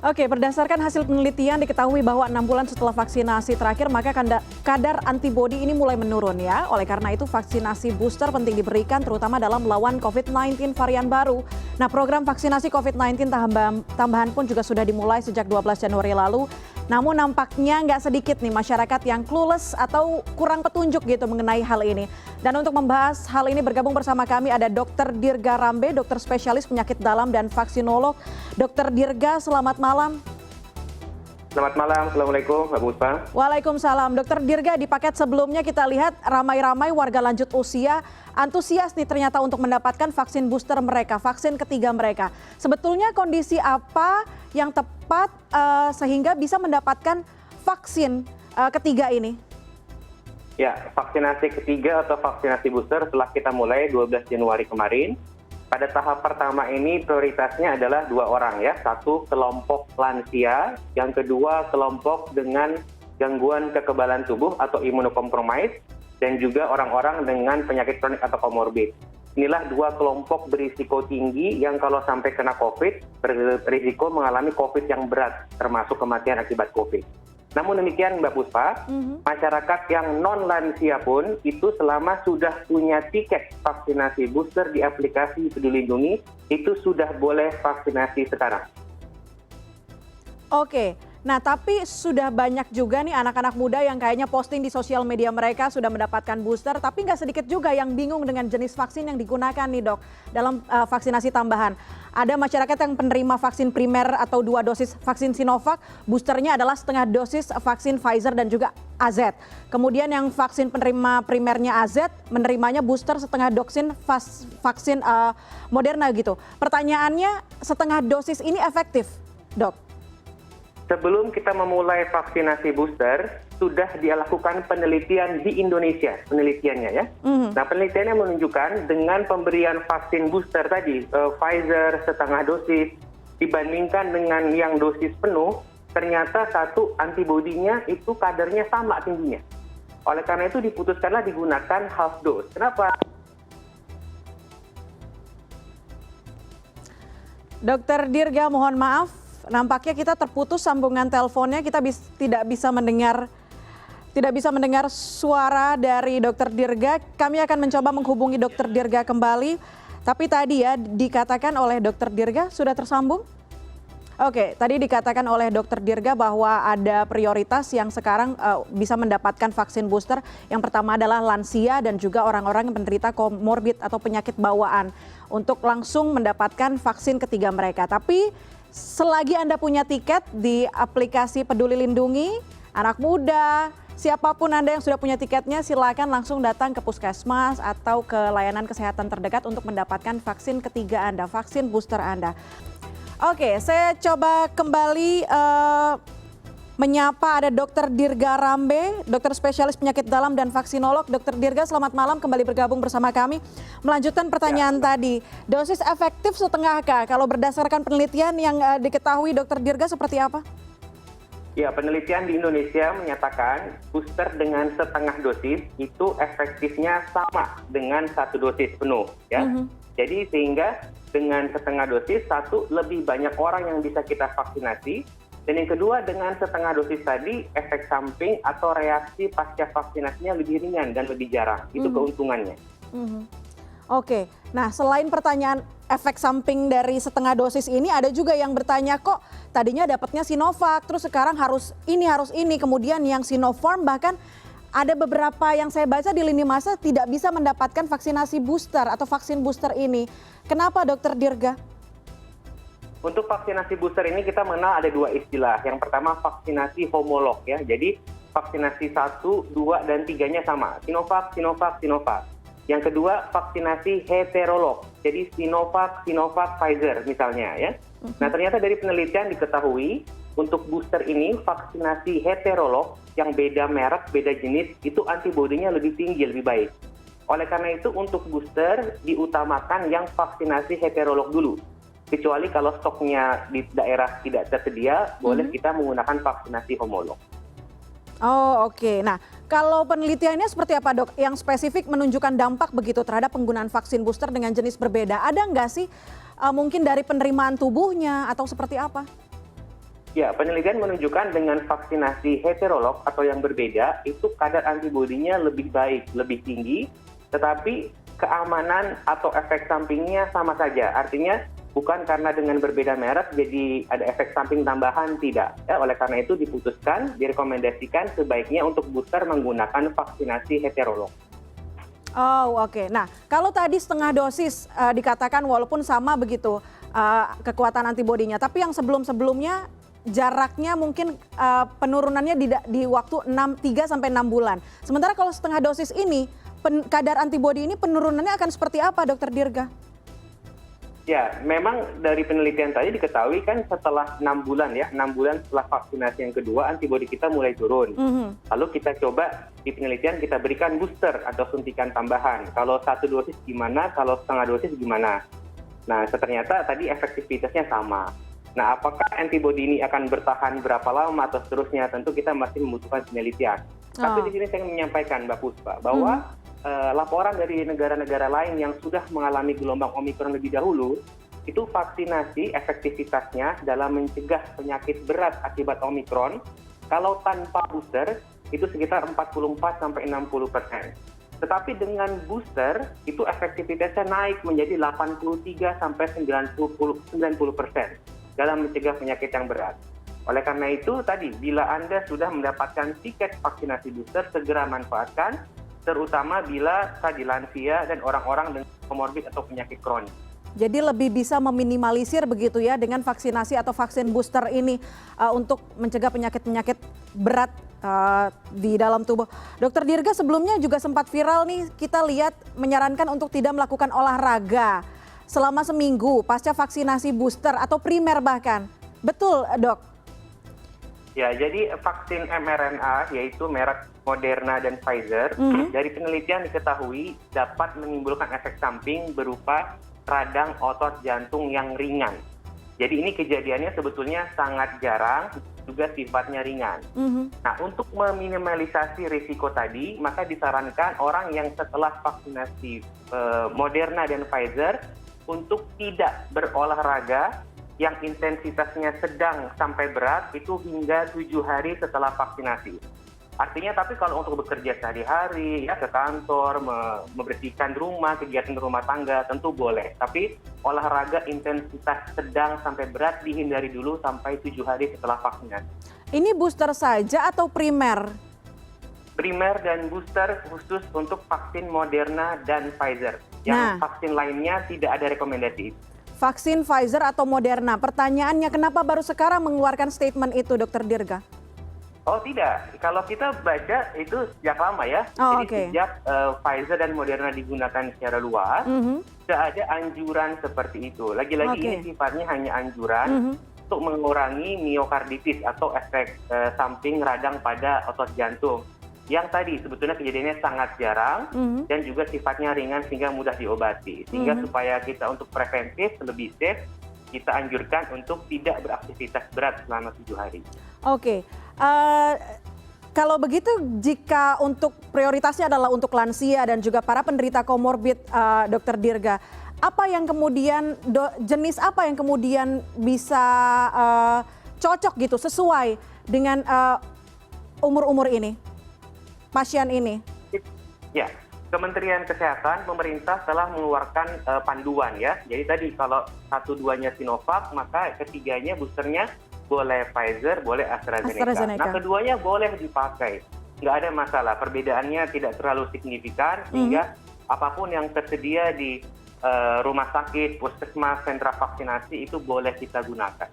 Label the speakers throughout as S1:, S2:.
S1: Oke, berdasarkan hasil penelitian diketahui bahwa 6 bulan setelah vaksinasi terakhir maka kadar antibodi ini mulai menurun ya. Oleh karena itu vaksinasi booster penting diberikan terutama dalam melawan COVID-19 varian baru. Nah, program vaksinasi COVID-19 tambahan pun juga sudah dimulai sejak 12 Januari lalu. Namun nampaknya nggak sedikit nih masyarakat yang clueless atau kurang petunjuk gitu mengenai hal ini. Dan untuk membahas hal ini bergabung bersama kami ada Dr. Dirga Rambe, dokter spesialis penyakit dalam dan vaksinolog. Dr. Dirga, selamat malam.
S2: Selamat malam, Assalamualaikum Mbak Puspa.
S1: Waalaikumsalam. Dr. Dirga, di paket sebelumnya kita lihat ramai-ramai warga lanjut usia antusias nih ternyata untuk mendapatkan vaksin booster mereka, vaksin ketiga mereka. Sebetulnya kondisi apa yang tepat sehingga bisa mendapatkan vaksin ketiga ini?
S2: Ya, vaksinasi ketiga atau vaksinasi booster setelah kita mulai 12 Januari kemarin. Pada tahap pertama ini prioritasnya adalah 2 orang ya. Satu kelompok lansia, yang kedua kelompok dengan gangguan kekebalan tubuh atau imunokompromis, dan juga orang-orang dengan penyakit kronik atau komorbid. Inilah 2 kelompok berisiko tinggi yang kalau sampai kena COVID, berisiko mengalami COVID yang berat, termasuk kematian akibat COVID. Namun demikian Mbak Puspa, masyarakat yang non-lansia pun itu selama sudah punya tiket vaksinasi booster di aplikasi Peduli Lindungi, itu sudah boleh vaksinasi sekarang.
S1: Oke, nah tapi sudah banyak juga nih anak-anak muda yang kayaknya posting di sosial media mereka sudah mendapatkan booster, tapi nggak sedikit juga yang bingung dengan jenis vaksin yang digunakan nih dok dalam vaksinasi tambahan. Ada masyarakat yang penerima vaksin primer atau 2 dosis vaksin Sinovac, boosternya adalah setengah dosis vaksin Pfizer dan juga AZ. Kemudian yang vaksin penerima primernya AZ, menerimanya booster setengah dosis vaksin Moderna gitu. Pertanyaannya, setengah dosis ini efektif, dok?
S2: Sebelum kita memulai vaksinasi booster, sudah dilakukan penelitian di Indonesia, penelitiannya ya. Nah, penelitiannya menunjukkan dengan pemberian vaksin booster tadi, Pfizer setengah dosis, dibandingkan dengan yang dosis penuh, ternyata satu antibodinya itu kadarnya sama tingginya. Oleh karena itu diputuskanlah digunakan half dose. Kenapa?
S1: Dr. Dirga, mohon maaf. Nampaknya kita terputus sambungan teleponnya, kita tidak bisa mendengar suara dari Dr. Dirga. Kami akan mencoba menghubungi Dr. Dirga kembali. Tapi tadi ya dikatakan oleh Dr. Dirga sudah tersambung? Oke, tadi dikatakan oleh Dr. Dirga bahwa ada prioritas yang sekarang bisa mendapatkan vaksin booster. Yang pertama adalah lansia dan juga orang-orang yang menderita komorbid atau penyakit bawaan untuk langsung mendapatkan vaksin ketiga mereka. Tapi selagi Anda punya tiket di aplikasi Peduli Lindungi, anak muda, siapapun Anda yang sudah punya tiketnya, silakan langsung datang ke puskesmas atau ke layanan kesehatan terdekat untuk mendapatkan vaksin ketiga Anda, vaksin booster Anda. Oke, saya coba kembali menyapa ada Dr. Dirga Rambe, dokter spesialis penyakit dalam dan vaksinolog. Dr. Dirga, selamat malam, kembali bergabung bersama kami. Melanjutkan pertanyaan tadi, dosis efektif setengahkah? Kalau berdasarkan penelitian yang diketahui Dr. Dirga seperti apa?
S2: Ya, penelitian di Indonesia menyatakan booster dengan setengah dosis itu efektifnya sama dengan 1 dosis penuh. Ya. Jadi sehingga dengan setengah dosis, satu, lebih banyak orang yang bisa kita vaksinasi. Dan yang kedua, dengan setengah dosis tadi, efek samping atau reaksi pasca vaksinasinya lebih ringan dan lebih jarang. Itu keuntungannya.
S1: Oke, nah selain pertanyaan efek samping dari setengah dosis ini, ada juga yang bertanya kok tadinya dapatnya Sinovac, terus sekarang harus ini, kemudian yang Sinopharm bahkan ada beberapa yang saya baca di lini masa tidak bisa mendapatkan vaksinasi booster atau vaksin booster ini. Kenapa Dr. Dirga?
S2: Untuk vaksinasi booster ini kita mengenal ada 2 istilah. Yang pertama vaksinasi homolog ya. Jadi vaksinasi 1, 2, dan 3-nya sama. Sinovac, Sinovac, Sinovac. Yang kedua vaksinasi heterolog. Jadi Sinovac, Sinovac, Pfizer misalnya ya. Nah ternyata dari penelitian diketahui untuk booster ini vaksinasi heterolog yang beda merek, beda jenis itu antibodinya lebih tinggi, lebih baik. Oleh karena itu untuk booster diutamakan yang vaksinasi heterolog dulu. Kecuali kalau stoknya di daerah tidak tersedia, boleh kita menggunakan vaksinasi homolog.
S1: Oh oke, nah kalau penelitiannya seperti apa dok? Yang spesifik menunjukkan dampak begitu terhadap penggunaan vaksin booster dengan jenis berbeda. Ada nggak sih mungkin dari penerimaan tubuhnya atau seperti apa?
S2: Ya, penelitian menunjukkan dengan vaksinasi heterolog atau yang berbeda, itu kadar antibodinya lebih baik, lebih tinggi, tetapi keamanan atau efek sampingnya sama saja. Artinya bukan karena dengan berbeda merek jadi ada efek samping tambahan, tidak. Ya, oleh karena itu diputuskan, direkomendasikan sebaiknya untuk booster menggunakan vaksinasi heterolog.
S1: Oh, oke. Nah, kalau tadi setengah dosis dikatakan walaupun sama begitu kekuatan antibodinya, tapi yang sebelum-sebelumnya jaraknya mungkin penurunannya di waktu 3 sampai 6 bulan. Sementara kalau setengah dosis ini, kadar antibodi ini penurunannya akan seperti apa, Dokter Dirga?
S2: Ya, memang dari penelitian tadi diketahui kan setelah 6 bulan ya, 6 bulan setelah vaksinasi yang kedua antibodi kita mulai turun. Lalu kita coba di penelitian kita berikan booster atau suntikan tambahan. Kalau 1 dosis gimana, kalau setengah dosis gimana. Nah, ternyata tadi efektivitasnya sama. Nah, apakah antibodi ini akan bertahan berapa lama atau seterusnya, tentu kita masih membutuhkan penelitian. Tapi di sini saya ingin menyampaikan Mbak Puspa bahwa laporan dari negara-negara lain yang sudah mengalami gelombang Omikron lebih dahulu, itu vaksinasi efektivitasnya dalam mencegah penyakit berat akibat Omikron, kalau tanpa booster, itu sekitar 44-60%. Tetapi dengan booster, itu efektivitasnya naik menjadi 83-90% dalam mencegah penyakit yang berat. Oleh karena itu, tadi, bila Anda sudah mendapatkan tiket vaksinasi booster, segera manfaatkan, terutama bila tadi lansia dan orang-orang dengan komorbid atau penyakit kronis.
S1: Jadi lebih bisa meminimalisir begitu ya dengan vaksinasi atau vaksin booster ini untuk mencegah penyakit-penyakit berat di dalam tubuh. Dokter Dirga sebelumnya juga sempat viral nih, kita lihat menyarankan untuk tidak melakukan olahraga selama seminggu pasca vaksinasi booster atau primer bahkan. Betul, Dok?
S2: Ya, jadi vaksin mRNA yaitu merek Moderna dan Pfizer, dari penelitian diketahui dapat menimbulkan efek samping berupa radang otot jantung yang ringan. Jadi ini kejadiannya sebetulnya sangat jarang, juga sifatnya ringan. Nah, untuk meminimalisasi risiko tadi, maka disarankan orang yang setelah vaksinasi Moderna dan Pfizer untuk tidak berolahraga yang intensitasnya sedang sampai berat itu hingga 7 hari setelah vaksinasi. Artinya tapi kalau untuk bekerja sehari-hari, ya ke kantor, membersihkan rumah, kegiatan rumah tangga tentu boleh. Tapi olahraga intensitas sedang sampai berat dihindari dulu sampai 7 hari setelah vaksinasi.
S1: Ini booster saja atau primer?
S2: Primer dan booster khusus untuk vaksin Moderna dan Pfizer. Yang vaksin lainnya tidak ada rekomendasi.
S1: Vaksin Pfizer atau Moderna. Pertanyaannya kenapa baru sekarang mengeluarkan statement itu, Dokter Dirga?
S2: Oh tidak, kalau kita baca itu sejak lama ya. Jadi sejak Pfizer dan Moderna digunakan secara luas, sudah ada anjuran seperti itu. Lagi-lagi ini sifatnya hanya anjuran untuk mengurangi miokarditis atau efek samping radang pada otot jantung. Yang tadi sebetulnya kejadiannya sangat jarang dan juga sifatnya ringan sehingga mudah diobati. Sehingga supaya kita untuk preventif lebih safe, kita anjurkan untuk tidak beraktivitas berat selama 7 hari.
S1: Oke. Kalau begitu jika untuk prioritasnya adalah untuk lansia dan juga para penderita komorbid, Dokter Dirga, apa yang kemudian jenis apa yang kemudian bisa cocok gitu sesuai dengan umur-umur ini, pasien ini?
S2: Ya, Kementerian Kesehatan, pemerintah telah mengeluarkan panduan ya. Jadi tadi kalau 1-2-nya Sinovac, maka ketiganya boosternya boleh Pfizer, boleh AstraZeneca. Nah, keduanya boleh dipakai. Nggak ada masalah, perbedaannya tidak terlalu signifikan, sehingga apapun yang tersedia di rumah sakit, puskesmas, sentra vaksinasi itu boleh kita gunakan.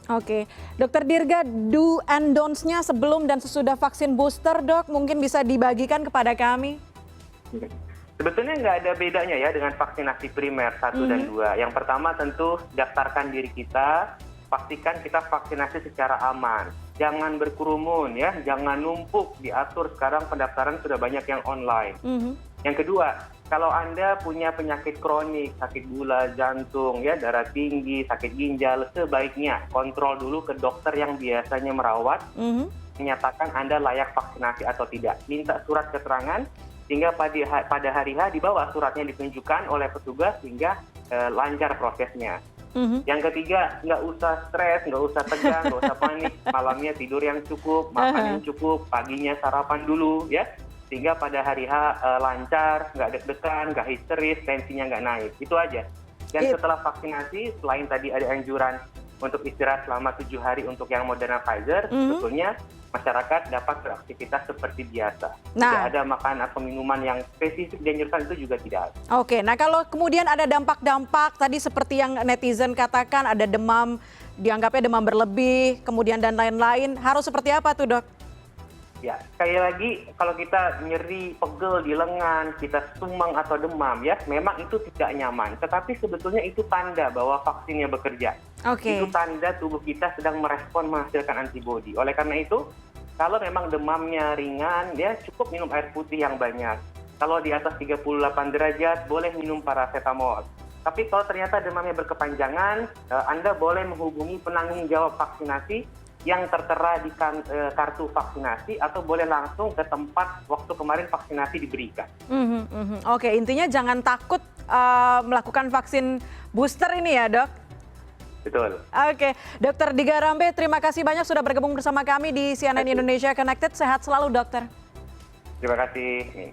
S1: Oke, Dokter Dirga, do and don'ts-nya sebelum dan sesudah vaksin booster, Dok, mungkin bisa dibagikan kepada kami?
S2: Sebetulnya nggak ada bedanya ya dengan vaksinasi primer 1 dan 2. Yang pertama tentu daftarkan diri kita, pastikan kita vaksinasi secara aman. Jangan berkerumun ya, jangan numpuk, diatur sekarang pendaftaran sudah banyak yang online. Yang kedua, kalau Anda punya penyakit kronik, sakit gula, jantung, ya darah tinggi, sakit ginjal, sebaiknya kontrol dulu ke dokter yang biasanya merawat, menyatakan Anda layak vaksinasi atau tidak. Minta surat keterangan, sehingga pada hari H dibawa suratnya ditunjukkan oleh petugas sehingga lancar prosesnya. Yang ketiga, nggak usah stres, nggak usah tegang, nggak usah panik. Malamnya tidur yang cukup, makan yang cukup, paginya sarapan dulu ya. Sehingga pada hari H lancar, nggak deg-degan, nggak histeris, tensinya nggak naik. Itu aja. Dan setelah vaksinasi, selain tadi ada anjuran untuk istirahat selama 7 hari untuk yang Moderna Pfizer, sebetulnya masyarakat dapat beraktivitas seperti biasa. Tidak ada makan atau minuman yang spesifik dianjurkan, itu juga tidak ada.
S1: Oke, nah kalau kemudian ada dampak-dampak tadi seperti yang netizen katakan, ada demam, dianggapnya demam berlebih, kemudian dan lain-lain, harus seperti apa tuh dok?
S2: Ya, sekali lagi kalau kita nyeri, pegel di lengan, kita sumeng atau demam ya, memang itu tidak nyaman. Tetapi sebetulnya itu tanda bahwa vaksinnya bekerja. Itu tanda tubuh kita sedang merespon menghasilkan antibodi. Oleh karena itu, kalau memang demamnya ringan, ya cukup minum air putih yang banyak. Kalau di atas 38 derajat, boleh minum paracetamol. Tapi kalau ternyata demamnya berkepanjangan, Anda boleh menghubungi penanggung jawab vaksinasi yang tertera di kartu vaksinasi atau boleh langsung ke tempat waktu kemarin vaksinasi diberikan.
S1: Oke, intinya jangan takut melakukan vaksin booster ini ya dok?
S2: Betul.
S1: Oke, Dr. Diga Rambe, terima kasih banyak sudah bergabung bersama kami di CNN Indonesia Connected. Sehat selalu dokter.
S2: Terima kasih.